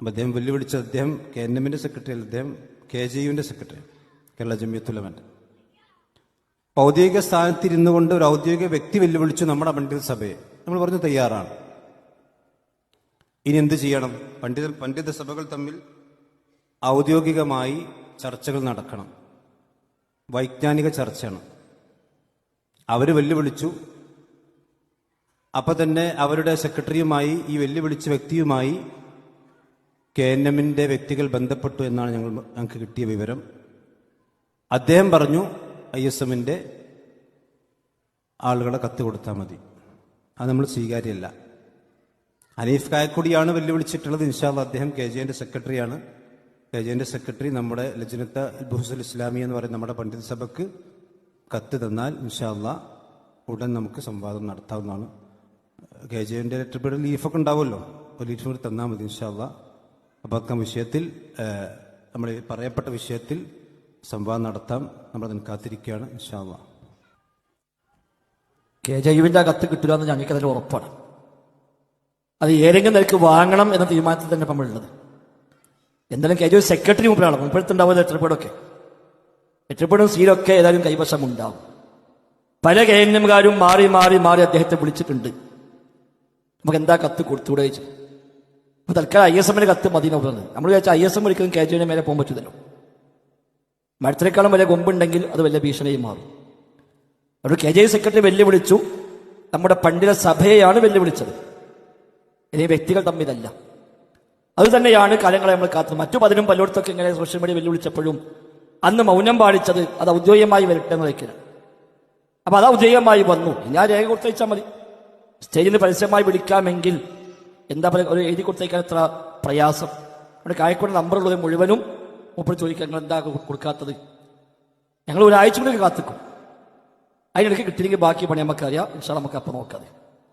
അപ്പം അദ്ദേഹം വെല്ലുവിളിച്ചത് അദ്ദേഹം KNM-ന്റെ സെക്രട്ടറി അല്ല, അദ്ദേഹം KJU-ന്റെ സെക്രട്ടറി, കേരള ജമിയത്തുൽ ഉലമ. ഔദ്യോഗിക സ്ഥാനത്തിരുന്നു കൊണ്ട് ഒരു ഔദ്യോഗിക വ്യക്തി വെല്ലുവിളിച്ചു നമ്മുടെ പണ്ഡിത സഭയെ. നമ്മൾ പറഞ്ഞു തയ്യാറാണ്. ഇനി എന്ത് ചെയ്യണം? പണ്ഡിത സഭകൾ തമ്മിൽ ഔദ്യോഗികമായി ചർച്ചകൾ നടക്കണം. വൈജ്ഞാനിക ചർച്ചയാണ്. അവർ വെല്ലുവിളിച്ചു. അപ്പൊ തന്നെ അവരുടെ സെക്രട്ടറിയുമായി ഈ വെല്ലുവിളിച്ച വ്യക്തിയുമായി KNM-ന്റെ വ്യക്തികൾ ബന്ധപ്പെട്ടു എന്നാണ് ഞങ്ങൾക്ക് കിട്ടിയ വിവരം. അദ്ദേഹം പറഞ്ഞു ISM-ന്റെ ആളുകളെ കത്ത് കൊടുത്താൽ മതി. അത് നമ്മൾ സ്വീകാര്യമല്ല. ഹനീഫ് കായക്കൊടിയാണ് വെല്ലുവിളിച്ചിട്ടുള്ളത്. ഇൻഷാ അല്ലാഹ് അദ്ദേഹം KJ-ന്റെ സെക്രട്ടറിയാണ്. KJ-ന്റെ സെക്രട്ടറി നമ്മുടെ ലജ്നത്ത് ബുഹ്സുൽ ഇസ്ലാമി എന്ന് പറയുന്ന നമ്മുടെ പണ്ഡിത സഭയ്ക്ക് കത്ത് തന്നാൽ ഇൻഷാ അല്ലാഹ് ഉടൻ നമുക്ക് സംവാദം നടത്താവുന്നതാണ്. KJ-ന്റെ ലെറ്റർ ലീഫൊക്കെ ഉണ്ടാവുമല്ലോ, ഒരു ലീഫ് തന്നാൽ മതി ഇൻഷാ അല്ലാഹ്. അപ്പോൾ വിഷയത്തിൽ നമ്മൾ പറയപ്പെട്ട വിഷയത്തിൽ സംവാദം നടത്താം. നമ്മളതിന് കാത്തിരിക്കുകയാണ് ഇൻഷാ അല്ലാഹ്. KJU-ന്റെ കത്ത് കിട്ടില്ല എന്ന് ഞങ്ങൾക്ക് അതിൽ ഉറപ്പാണ്. അത് ഏതെങ്കിലും നിലക്ക് വാങ്ങണം എന്ന തീരുമാനത്തിൽ തന്നെ നമ്മളുള്ളത്. എന്തായാലും KJU സെക്രട്ടറി മുമ്പിലാണ് മുമ്പെടുത്തുണ്ടാവുന്ന ലെറ്റർപേഡൊക്കെ, ലെറ്റർപേഡും സീലൊക്കെ ഏതായാലും കൈവശം ഉണ്ടാവും. പല KNM-കാരും മാറി മാറി മാറി അദ്ദേഹത്തെ വിളിച്ചിട്ടുണ്ട്. നമുക്ക് എന്താ കത്ത് കൊടുത്തുകൂടെ ചോദിച്ചു. അപ്പൊ തൽക്കാലം ISM-ന്റെ കത്ത് മതിയെന്ന് പറഞ്ഞത്. നമ്മൾ വിചാരിച്ച ISM ഒരിക്കലും KJU-ന്റെ മേലെ പോകാൻ പറ്റില്ലല്ലോ. മരത്തിനേക്കാളും വലിയ കൊമ്പുണ്ടെങ്കിൽ അത് വലിയ ഭീഷണിയും മാറും. അവിടെ KJU സെക്രട്ടറി വെല്ലുവിളിച്ചു. നമ്മുടെ പണ്ഡിത സഭയെയാണ് വെല്ലുവിളിച്ചത്, ഇനി വ്യക്തികൾ തമ്മിലല്ല. അത് തന്നെയാണ് കാലങ്ങളെ നമ്മൾ കാത്തത്. മറ്റു പലരും പലയിടത്തൊക്കെ ഇങ്ങനെ സോഷ്യൽ മീഡിയ വെല്ലുവിളിച്ചപ്പോഴും അന്ന് മൗനം പാലിച്ചത് അത് ഔദ്യോഗികമായി വരട്ടെ എന്ന് വയ്ക്കണം. അപ്പൊ അത് ഔദ്യോഗികമായി വന്നു. ഞാൻ രേഖ കൊടുത്തയച്ചാൽ മതി. സ്റ്റേജിൽ പരസ്യമായി വിളിക്കാമെങ്കിൽ എന്താ പറയുക, ഒരു എഴുതി കൊടുത്തയക്കാൻ എത്ര പ്രയാസം. അവിടെ കായക്കോട് നമ്പറുള്ളത് മുഴുവനും മൂപ്പർ ചോദിക്കാൻ നിങ്ങൾ എന്താ കൊടുക്കാത്തത്? ഞങ്ങൾ ഒരാഴ്ച കൂടി കാത്തിക്കും. അതിനിടയ്ക്ക് കിട്ടിയെങ്കിൽ ബാക്കി പണി നമുക്കറിയാം. ഇൻഷാ അല്ലാഹ് നമുക്ക് അപ്പം നോക്കാതെ.